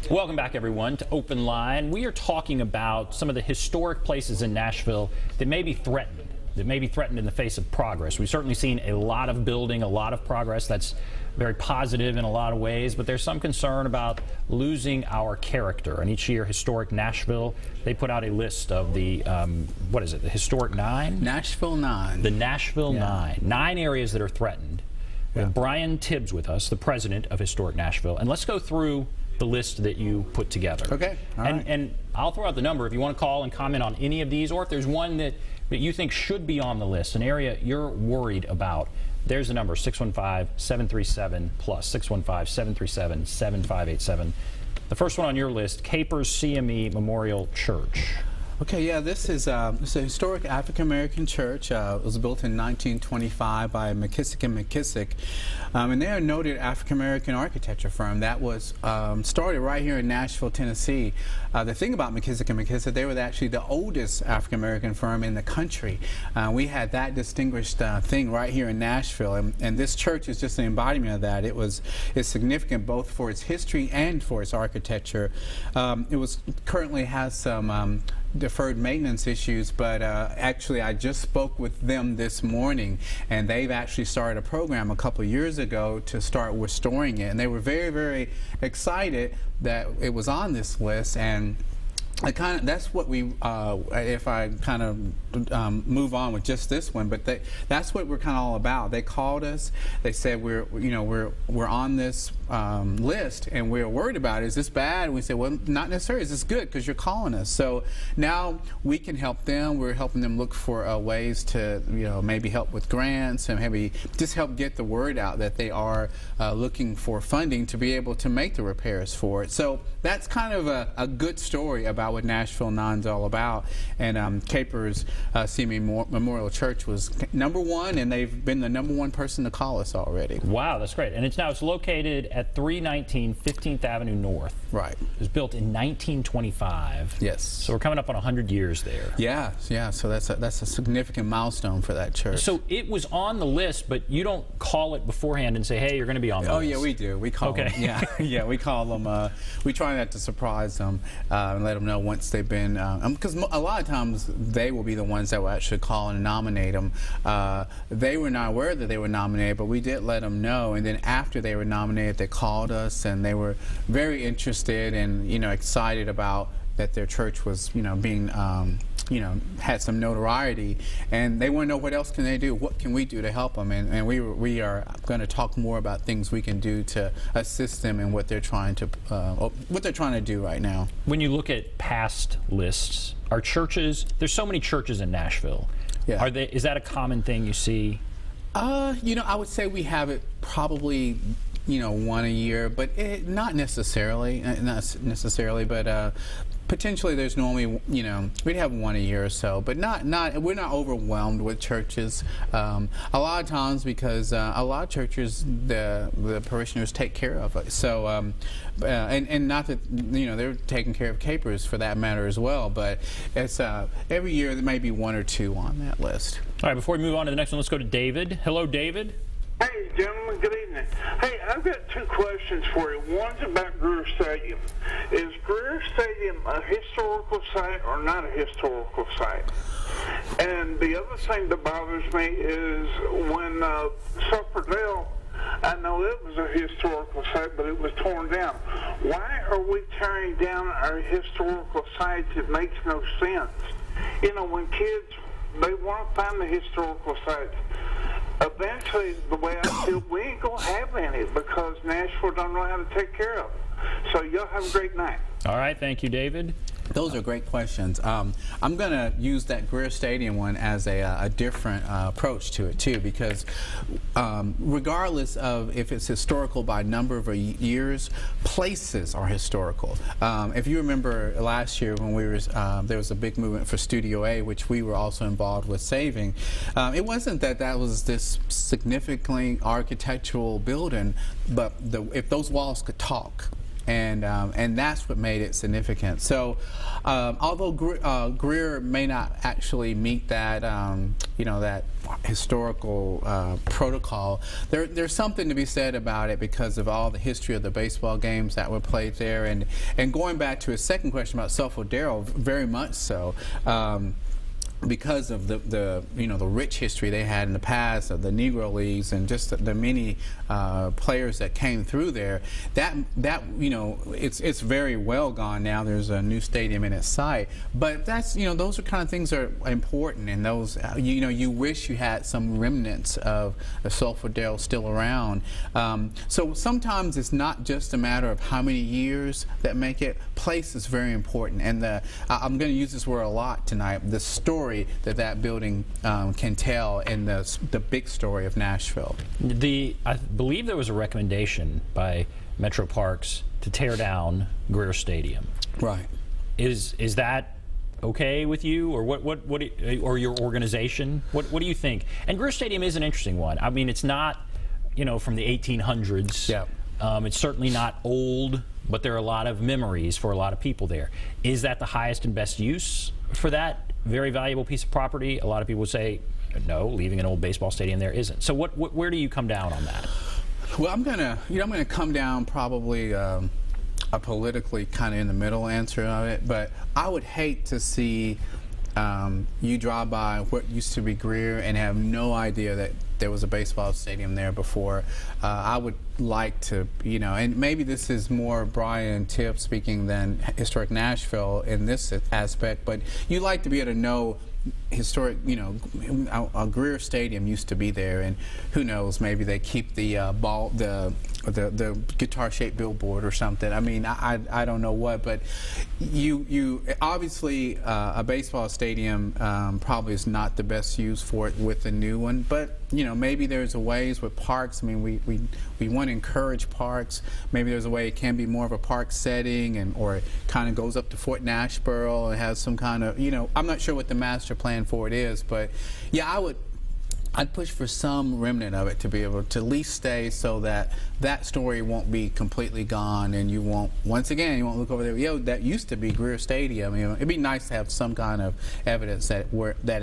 Welcome back, everyone, to OpenLine. We are talking about some of the historic places in Nashville that may be threatened, in the face of progress. We've certainly seen a lot of building, a lot of progress. That's very positive in a lot of ways, but there's some concern about losing our character. And each year, Historic Nashville, they put out a list of the, what is it, the Historic Nine? Nashville Nine. The Nashville Nine. 9 areas that are threatened. We have Brian Tibbs with us, the president of Historic Nashville. And let's go through the list that you put together. Okay. All right. And I'll throw out the number if you want to call and comment on any of these, or if there's one that you think should be on the list, an area you're worried about. There's the number, 615-737-PLUS, 615-737-7587. The first one on your list, Capers CME Memorial Church. Okay, yeah, this is a historic African-American church. It was built in 1925 by McKissick & McKissick, and they're a noted African-American architecture firm that was started right here in Nashville, Tennessee. The thing about McKissick & McKissick, they were actually the oldest African-American firm in the country. We had that distinguished thing right here in Nashville, and this church is just an embodiment of that. It's significant both for its history and for its architecture. It currently has some deferred maintenance issues, but actually I just spoke with them this morning, and they've actually started a program a couple of years ago to start restoring it, and they were very, very excited that it was on this list. And that's what we, if I kind of move on with just this one, but that's what we're kind of all about. They called us. They said we're on this list and we're worried about it. Is this bad? And we said, well, not necessarily. Is this good? Because you're calling us. So now we can help them. We're helping them look for ways to maybe help with grants and maybe just help get the word out that they are looking for funding to be able to make the repairs for it. So that's kind of a good story about what Nashville Nine's all about. And Capers CME Memorial Church was #1, and they've been the #1 person to call us already. Wow, that's great. And it's located at 319 15th Avenue North. Right. It was built in 1925. Yes. So we're coming up on 100 years there. Yeah, yeah. So that's a significant milestone for that church. So it was on the list, but you don't call it beforehand and say, hey, you're going to be on the list. Oh, yeah, we do. We call them. Yeah, yeah, we call them. We try not to surprise them and let them know once they've been, because a lot of times they will be the ones that will actually call and nominate them. They were not aware that they were nominated, but we did let them know, and then after they were nominated, they called us, and they were very interested and excited about that their church was being had some notoriety, and they want to know what else can they do, what can we do to help them, and we are going to talk more about things we can do to assist them in what they're trying to do right now. When you look at past lists, are churches, there's so many churches in Nashville. Yeah. Is that a common thing you see? I would say we have it probably one a year, but not necessarily, but potentially there's normally, we'd have one a year or so, but we're not overwhelmed with churches. A lot of times because a lot of churches, the parishioners take care of it. So, and not that, they're taking care of Capers for that matter as well, but it's every year there may be 1 or 2 on that list. All right, before we move on to the next one, let's go to David. Hello, David. Hey, gentlemen, good evening. Hey, I've got 2 questions for you. One's about Greer Stadium. Is Greer Stadium a historical site or not a historical site? And the other thing that bothers me is when Suffordale, I know it was a historical site, but it was torn down. Why are we tearing down our historical sites? It makes no sense. When kids, they want to find the historical sites. Eventually, the way I feel, we ain't going to have any because Nashville don't know how to take care of them. So y'all have a great night. All right, thank you, David. Those are great questions. I'm going to use that Greer Stadium one as a different approach to it too, because regardless of if it's historical by number of years, places are historical. If you remember last year when there was a big movement for Studio A, which we were also involved with saving. It wasn't that was this significantly architectural building, but if those walls could talk, and that's what made it significant. So, although Greer may not actually meet that, that historical protocol, there's something to be said about it because of all the history of the baseball games that were played there, and going back to his second question about Sulphur-Darrell, very much so. Because of the rich history they had in the past of the Negro Leagues and just the many players that came through there, it's very well gone now. There's a new stadium in its sight, but that's those are kind of things that are important, and those you wish you had some remnants of the Sulphur-Darrell still around. So sometimes it's not just a matter of how many years that make it. Place is very important, and I'm going to use this word a lot tonight. The story that building can tell in the big story of Nashville. I believe there was a recommendation by Metro Parks to tear down Greer Stadium. Right. Is that okay with you, or what or your organization? What do you think? And Greer Stadium is an interesting one. I mean, it's not from the 1800s. Yeah. It's certainly not old, but there are a lot of memories for a lot of people there. Is that the highest and best use for that very valuable piece of property? A lot of people would say, no, leaving an old baseball stadium there isn't. So where do you come down on that? Well, I'm gonna come down probably a politically kind of in the middle answer of it, but I would hate to see you drive by what used to be Greer and have no idea that there was a baseball stadium there before. I would like to, and maybe this is more Brian Tipp speaking than Historic Nashville in this aspect, but you like to be able to know historic, a Greer Stadium used to be there, and who knows, maybe they keep the the guitar-shaped billboard or something. I mean, I don't know what, but you obviously a baseball stadium probably is not the best use for it with the new one, but maybe there's a ways with parks. I mean, we want to encourage parks. Maybe there's a way it can be more of a park setting, or it kind of goes up to Fort Nashville and has some kind of, I'm not sure what the master plan for it is, but yeah, I'd push for some remnant of it to be able to at least stay, so that that story won't be completely gone, and you won't, once again, you won't look over there, that used to be Greer Stadium. It'd be nice to have some kind of evidence that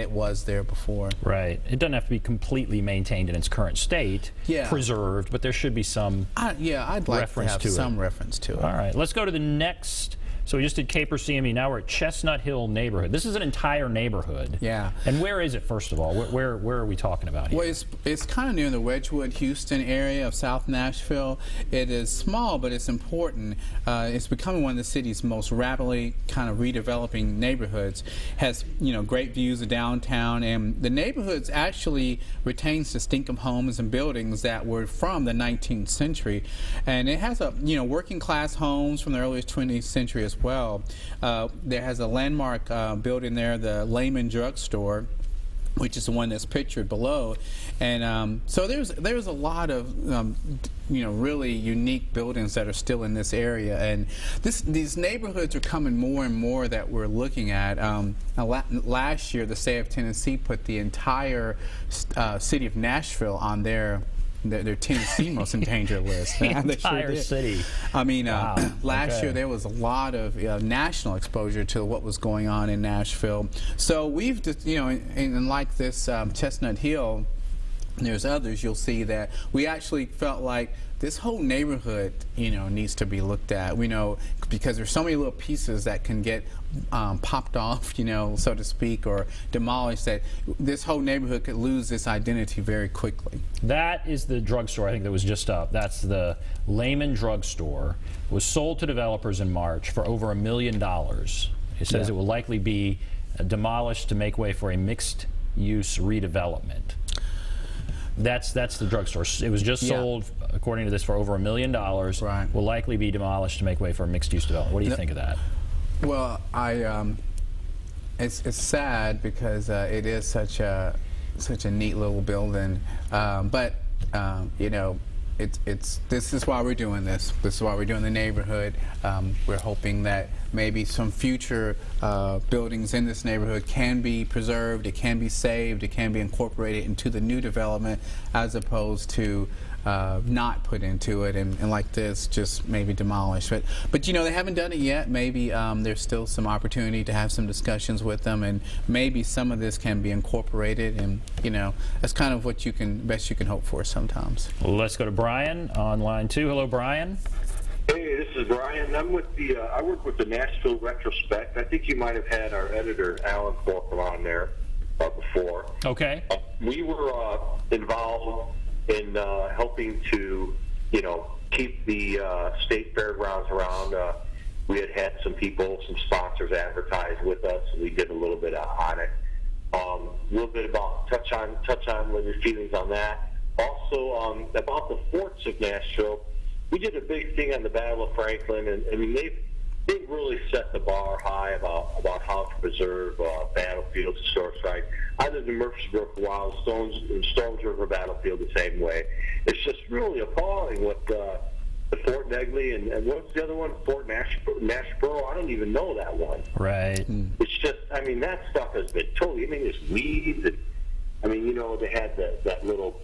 it was there before. Right. It doesn't have to be completely maintained in its current state, preserved, but there should be some I'd like to have some reference to it. All right. Let's go to the next. So we just did Caper CME. Now we're at Chestnut Hill neighborhood. This is an entire neighborhood. Yeah. And where is it, first of all? Where are we talking about here? Well, it's kind of near the Wedgwood, Houston area of South Nashville. It is small, but it's important. It's becoming one of the city's most rapidly kind of redeveloping neighborhoods. Has great views of downtown, and the neighborhoods actually retains distinctive homes and buildings that were from the 19th century, and it has a working class homes from the early 20th century as well. There has a landmark building there, the Lehman Drug Store, which is the one that's pictured below, and so there's a lot of really unique buildings that are still in this area, and these neighborhoods are coming more and more that we're looking at. Last year, the state of Tennessee put the entire city of Nashville on their Tennessee most endangered list. The entire city. I mean, wow. Last year there was a lot of national exposure to what was going on in Nashville. So we've just, and like this Chestnut Hill, there's others, you'll see that we actually felt like this whole neighborhood, needs to be looked at. Because there's so many little pieces that can get popped off, so to speak, or demolished, that this whole neighborhood could lose its identity very quickly. That is the drugstore, I think, that was just up. That's the Lehman Drug Store. It was sold to developers in March for over $1 million. It says it will likely be demolished to make way for a mixed-use redevelopment. That's the drugstore. It was just sold, according to this, for over $1 million. Right. Will likely be demolished to make way for a mixed-use development. What do you think of that? Well, it's sad because it is such a neat little building, but this is why we're doing this. This is why we're doing the neighborhood. We're hoping that maybe some future buildings in this neighborhood can be preserved, it can be saved, it can be incorporated into the new development, as opposed to not put into it, and like this, just maybe demolished. But you know, they haven't done it yet. Maybe there's still some opportunity to have some discussions with them, and maybe some of this can be incorporated. And you know, that's kind of what best you can hope for sometimes. Let's go to Brian on line 2. Hello, Brian. Hey, this is Brian. I'm with I work with the Nashville Retrospect. I think you might have had our editor, Alan Corcoran, on there before. Okay. We were involved in helping to, you know, keep the state fairgrounds around. We had some people, some sponsors advertise with us. We did a little bit on it. A little bit about touch on what your feelings on that. Also about the forts of Nashville. We did a big thing on the Battle of Franklin, and I mean they really set the bar high about how to preserve battlefields, historic sites. I lived in Murfreesboro for a while, Stones River battlefield the same way. It's just really appalling what the Fort Negley and what's the other one? Fort Nashville. I don't even know that one. Right. It's just, I mean, that stuff has been totally. I mean, there's weeds, and I mean, you know, they had that little,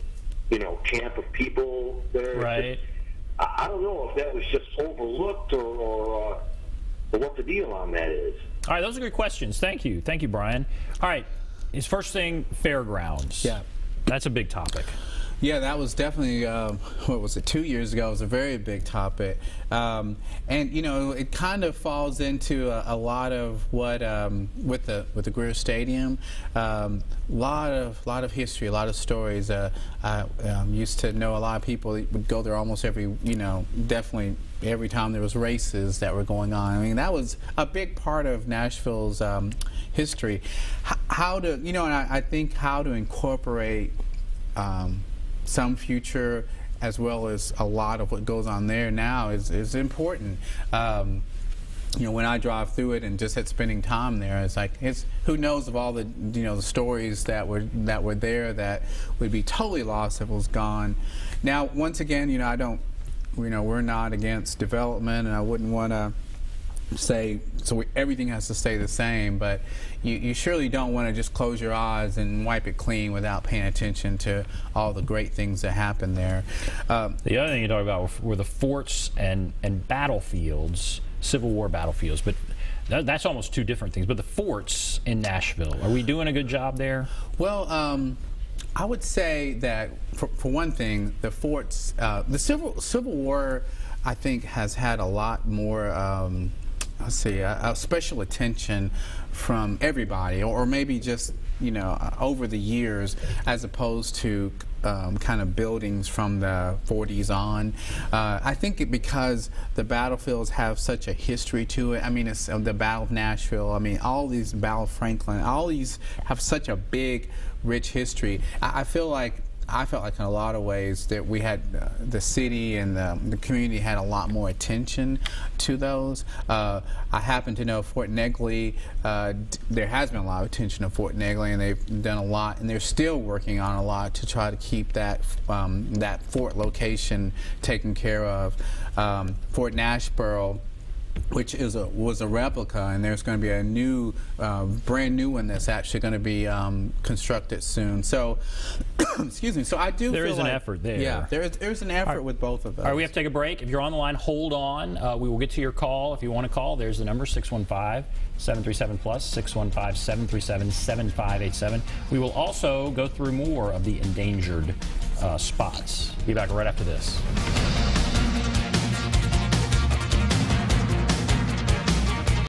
you know, camp of people there. Right. I don't know if that was just overlooked or what the deal on that is. All right, those are good questions. Thank you, Brian. All right, his first thing, fairgrounds. Yeah, that's a big topic. Yeah, that was definitely, what was it, 2 years ago? It was a very big topic. And, you know, it kind of falls into a lot of what, with the Greer Stadium, lot of history, a lot of stories. I used to know a lot of people that would go there almost every, you know, definitely every time there was races that were going on. I mean, that was a big part of Nashville's history. How to, you know, and I think how to incorporate some future as well as a lot of what goes on there now is important. You know, when I drive through it and just at spending time there, it's like, who knows of all the, you know, the stories that were there that would be totally lost if it was gone. Now, once again, you know, we're not against development, and I wouldn't want to say everything has to stay the same, but you surely don't want to just close your eyes and wipe it clean without paying attention to all the great things that happen there. The other thing you talked about were the forts and battlefields, Civil War battlefields, but that's almost two different things. But the forts in Nashville, are we doing a good job there? Well, I would say that for one thing, the forts, the Civil War, I think, has had a lot more special attention from everybody, or maybe just, you know, over the years, as opposed to kind of buildings from the 40s on. I think because the battlefields have such a history to it. I mean, it's the Battle of Nashville. I mean, all these Battle of Franklin, all these have such a big, rich history. I felt like in a lot of ways that we had the city and the community had a lot more attention to those. I happen to know Fort Negley, there has been a lot of attention to Fort Negley, and they've done a lot, and they're still working on a lot to try to keep that that fort location taken care of. Fort Nashville, which was a replica, and there's going to be a new, brand new one that's actually going to be constructed soon. So, excuse me. So I do. There feel is like, an effort there. Yeah, there's an effort with both of those. All right, we have to take a break. If you're on the line, hold on. We will get to your call if you want to call. There's the number, 615-737-PLUS, 615-737-7587. We will also go through more of the endangered spots. Be back right after this.